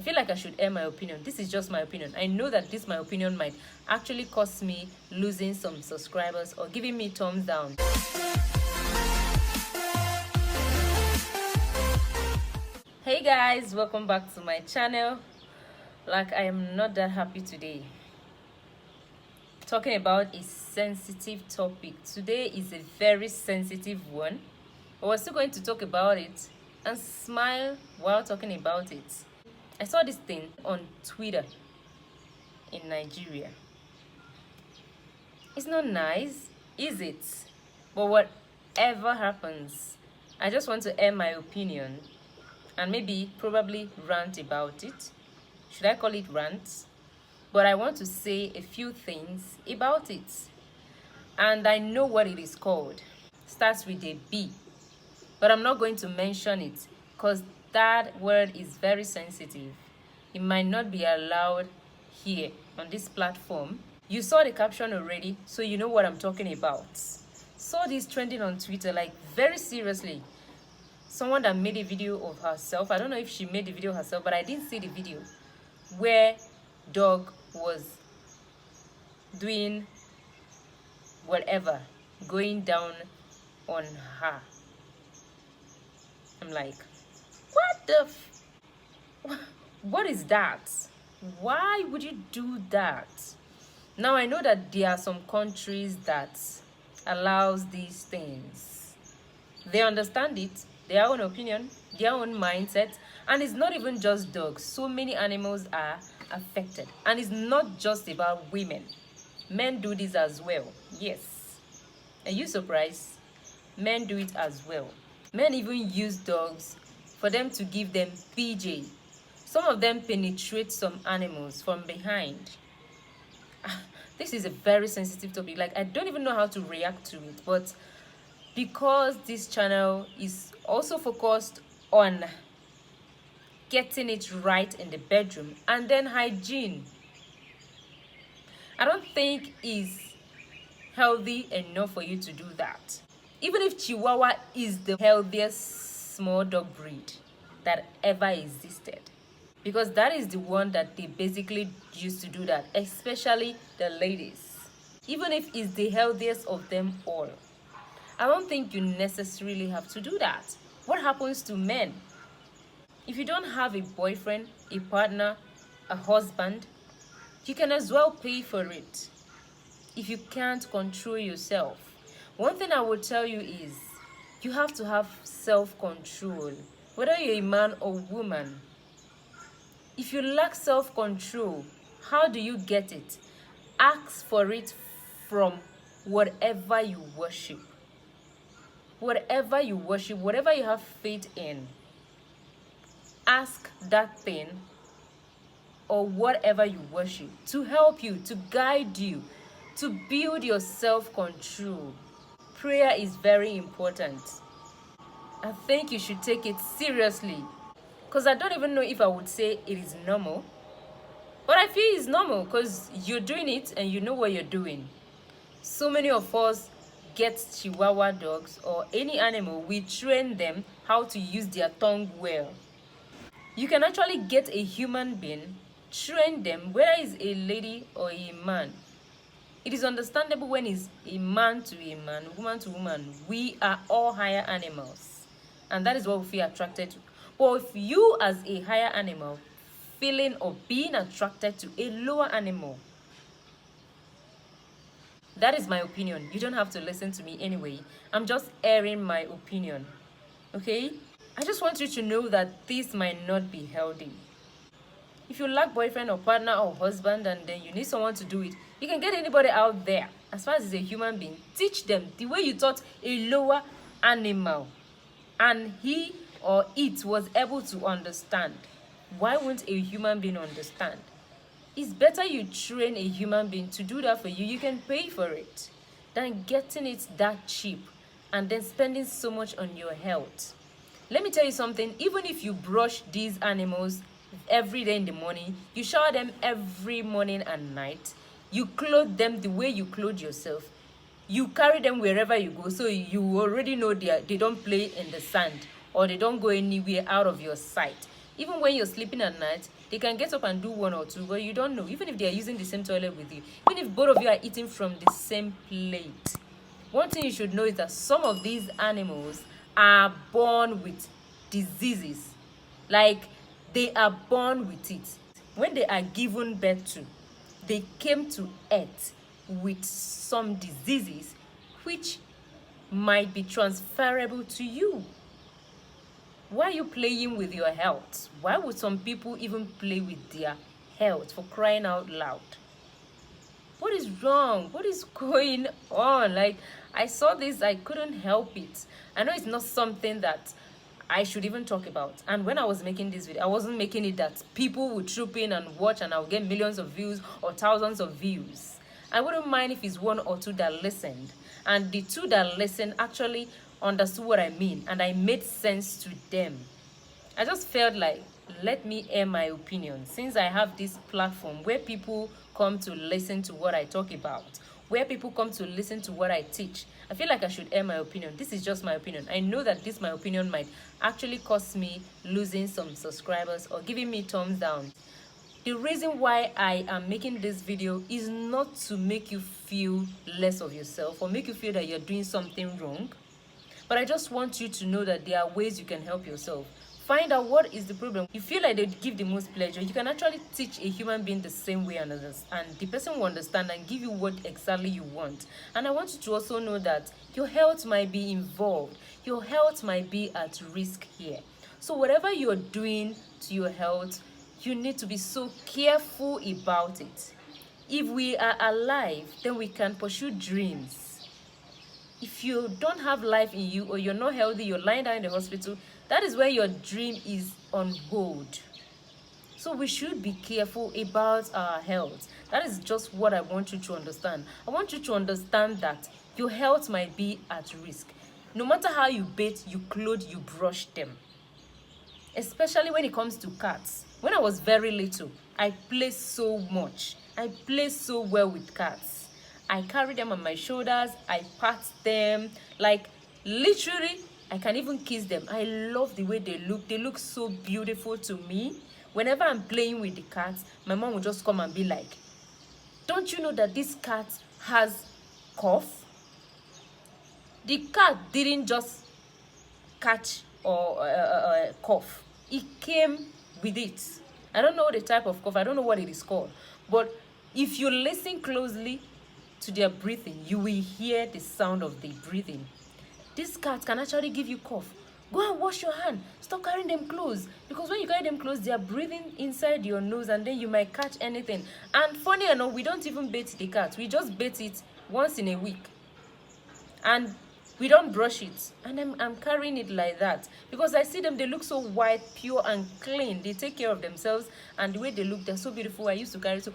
I feel like I should air my opinion. This is just my opinion. I know that my opinion might actually cost me losing some subscribers or giving me thumbs down. Hey guys, welcome back to my channel. Like, I am not that happy today. Talking about a sensitive topic. Today is a very sensitive one, but we're still going to talk about it and smile while talking about it. I saw this thing on Twitter in Nigeria. It's not nice, is it? But whatever happens, I just want to air my opinion and probably rant about it. Should I call it rant? But I want to say a few things about it. And I know what it is called. Starts with a B. But I'm not going to mention it because that word is very sensitive. It might not be allowed here on this platform. You saw the caption already, so you know what I'm talking about. Saw this trending on Twitter, like very seriously. Someone that made a video of herself. I don't know if she made the video herself, but I didn't see the video. Where dog was doing whatever, going down on her. I'm like, what is that? Why would you do that? Now I know that there are some countries that allows these things. They understand it, their own opinion, their own mindset, and it's not even just dogs. So many animals are affected, and it's not just about women. Men do this as well. Yes. Are you surprised? Men do it as well. Men even use dogs for them to give them PJ. Some of them penetrate some animals from behind. This is a very sensitive topic. Like, I don't even know how to react to it, but because this channel is also focused on getting it right in the bedroom and then hygiene, I don't think it's healthy enough for you to do that. Even if Chihuahua is the healthiest small dog breed that ever existed, because that is the one that they basically used to do that, especially the ladies. Even if it's the healthiest of them all, I don't think you necessarily have to do that. What happens to men? If you don't have a boyfriend, a partner, a husband, you can as well pay for it if you can't control yourself. One thing I would tell you is you have to have self-control, whether you're a man or woman. If you lack self-control, how do you get it? Ask for it from whatever you worship. Whatever you worship, whatever you have faith in, ask that thing or whatever you worship to help you, to guide you, to build your self-control. Prayer is very important. I think you should take it seriously, because I don't even know if I would say it is normal, but I feel it's normal because you're doing it and you know what you're doing. So many of us get Chihuahua dogs or any animal, we train them how to use their tongue well. You can actually get a human being, train them, whether it's a lady or a man. It is understandable when it's a man to a man, woman to woman. We are all higher animals, and that is what we feel attracted to. But if you as a higher animal feeling or being attracted to a lower animal, that is my opinion. You don't have to listen to me anyway. I'm just airing my opinion, okay? I just want you to know that this might not be healthy. If you lack boyfriend or partner or husband and then you need someone to do it, you can get anybody out there. As far as it's a human being, teach them the way you taught a lower animal, and he or it was able to understand. Why won't a human being understand? It's better you train a human being to do that for you. You can pay for it than getting it that cheap and then spending so much on your health. Let me tell you something. Even if you brush these animals every day in the morning, you shower them every morning and night, you clothe them the way you clothe yourself, you carry them wherever you go, so you already know they don't play in the sand or they don't go anywhere out of your sight. Even when you're sleeping at night, They can get up and do one or two, but you don't know. Even if they are using the same toilet with you, even if both of you are eating from the same plate, one thing you should know is that some of these animals are born with diseases. Like, they are born with it. When they are given birth to, they came to earth with some diseases which might be transferable to you. Why are you playing with your health? Why would some people even play with their health, for crying out loud? What is wrong? What is going on? Like, I saw this, I couldn't help it. I know it's not something that I should even talk about. And when I was making this video, I wasn't making it that people would troop in and watch and I'll get millions of views or thousands of views. I wouldn't mind if it's one or two that listened. And the two that listened actually understood what I mean, and I made sense to them. I just felt like, let me air my opinion, since I have this platform where people come to listen to what I talk about, where people come to listen to what I teach. I feel like I should air my opinion. This is just my opinion. I know that this my opinion might actually cost me losing some subscribers or giving me thumbs down. The reason why I am making this video is not to make you feel less of yourself or make you feel that you're doing something wrong. But I just want you to know that there are ways you can help yourself. Find out what is the problem. You feel like they give the most pleasure. You can actually teach a human being the same way and the person will understand and give you what exactly you want. And I want you to also know that your health might be involved. Your health might be at risk here. So whatever you're doing to your health, you need to be so careful about it. If we are alive, then we can pursue dreams. If you don't have life in you or you're not healthy, you're lying down in the hospital, that is where your dream is on hold. So we should be careful about our health. That is just what I want you to understand. I want you to understand that your health might be at risk. No matter how you bathe, you clothe, you brush them. Especially when it comes to cats. When I was very little, I played so much. I played so well with cats. I carry them on my shoulders, I pat them, like literally, I can even kiss them. I love the way they look. They look so beautiful to me. Whenever I'm playing with the cats, my mom will just come and be like, don't you know that this cat has cough? The cat didn't just catch or cough. It came with it. I don't know the type of cough. I don't know what it is called. But if you listen closely to their breathing, you will hear the sound of the breathing. This cat can actually give you cough. Go and wash your hand. Stop carrying them close. Because when you carry them close, they are breathing inside your nose and then you might catch anything. And funny enough, we don't even bathe the cat. We just bathe it once in a week. And we don't brush it. And I'm carrying it like that. Because I see them, they look so white, pure and clean. They take care of themselves. And the way they look, they're so beautiful. I used to carry it. So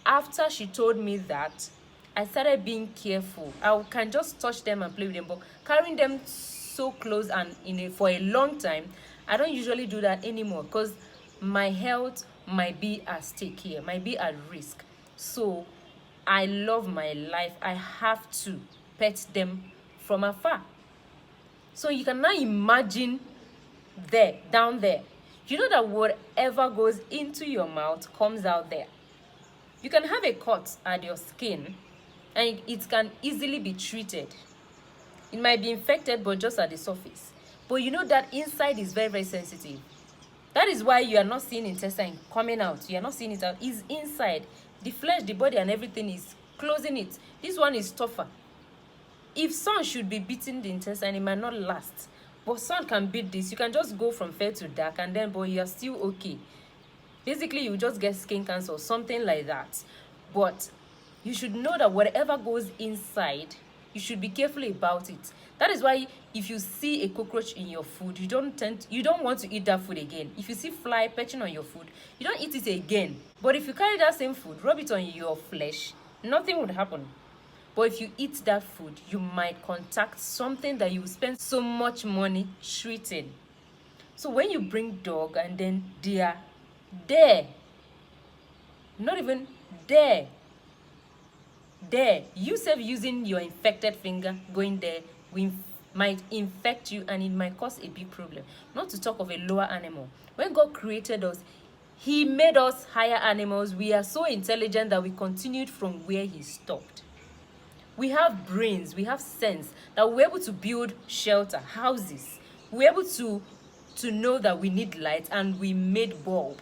after she told me that, I started being careful. I can just touch them and play with them, but carrying them so close and for a long time, I don't usually do that anymore because my health might be at stake here, might be at risk. So I love my life. I have to pet them from afar. So you can now imagine down there. You know that whatever goes into your mouth comes out there. You can have a cut at your skin, and it can easily be treated. It might be infected, but just at the surface. But you know that inside is very, very sensitive. That is why you are not seeing intestine coming out. You are not seeing it out. It's inside. The flesh, the body, and everything is closing it. This one is tougher. If sun should be beating the intestine, it might not last. But sun can beat this. You can just go from fair to dark, and then, but you are still okay. Basically, you just get skin cancer or something like that. But you should know that whatever goes inside, you should be careful about it. That is why if you see a cockroach in your food, you don't want to eat that food again. If you see fly perching on your food, you don't eat it again. But if you carry that same food, rub it on your flesh, nothing would happen. But if you eat that food, you might contact something that you spend so much money treating. So when you bring dog and then they are there, not even there, you self using your infected finger going there might infect you, and it might cause a big problem. Not to talk of a lower animal. When God created us, He made us higher animals. We are so intelligent that we continued from where he stopped. We have brains, we have sense, that we're able to build shelter, houses. We're able to know that we need light, and we made bulb.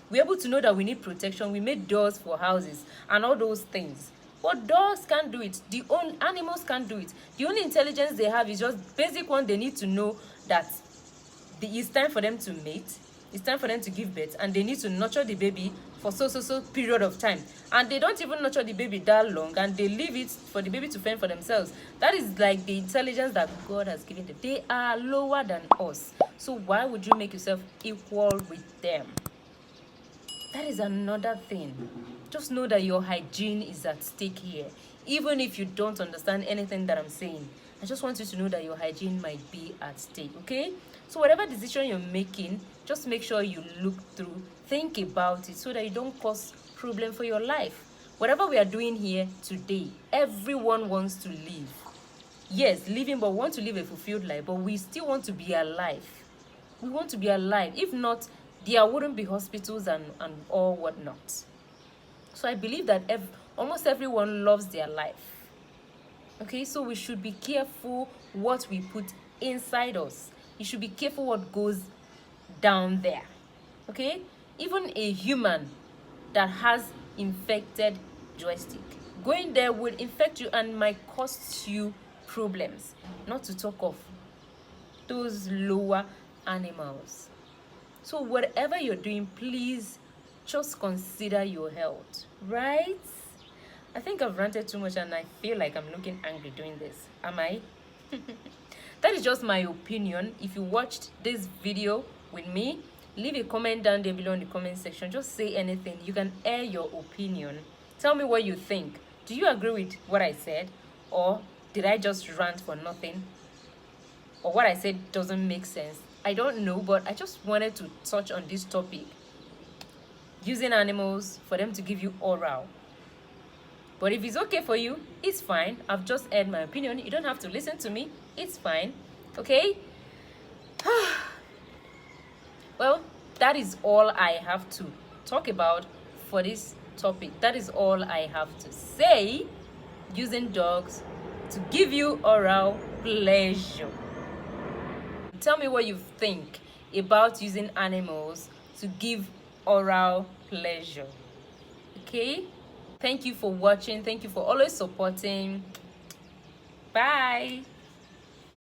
We're able to know that we need protection. We made doors for houses and all those things. But dogs can't do it. The own animals can't do it. The only intelligence they have is just basic one. They need to know that it's time for them to mate. It's time for them to give birth, and they need to nurture the baby for so period of time. And they don't even nurture the baby that long, and they leave it for the baby to fend for themselves. That is like the intelligence that God has given them. They are lower than us. So why would you make yourself equal with them? That is another thing. Just know that your hygiene is at stake here. Even if you don't understand anything that I'm saying, I just want you to know that your hygiene might be at stake, okay? So whatever decision you're making, just make sure you look through, think about it, so that you don't cause problem for your life. Whatever we are doing here today, everyone wants to live. Yes, living, but we want to live a fulfilled life, but we still want to be alive. We want to be alive. If not, there wouldn't be hospitals and all whatnot. So I believe that almost everyone loves their life. Okay, so we should be careful what we put inside us. You should be careful what goes down there. Okay, even a human that has infected joystick, going there will infect you and might cost you problems, not to talk of those lower animals. So whatever you're doing, please just consider your health, right? I think I've ranted too much, and I feel like I'm looking angry doing this. Am I? That is just my opinion. If you watched this video with me, leave a comment down there below in the comment section. Just say anything. You can air your opinion. Tell me what you think. Do you agree with what I said? Or did I just rant for nothing? Or what I said doesn't make sense? I don't know, but I just wanted to touch on this topic. Using animals for them to give you oral. But if it's okay for you, it's fine. I've just aired my opinion. You don't have to listen to me. It's fine. Okay? Well, that is all I have to talk about for this topic. That is all I have to say. Using dogs to give you oral pleasure. Tell me what you think about using animals to give oral pleasure. Okay? Thank you for watching. Thank you for always supporting. Bye.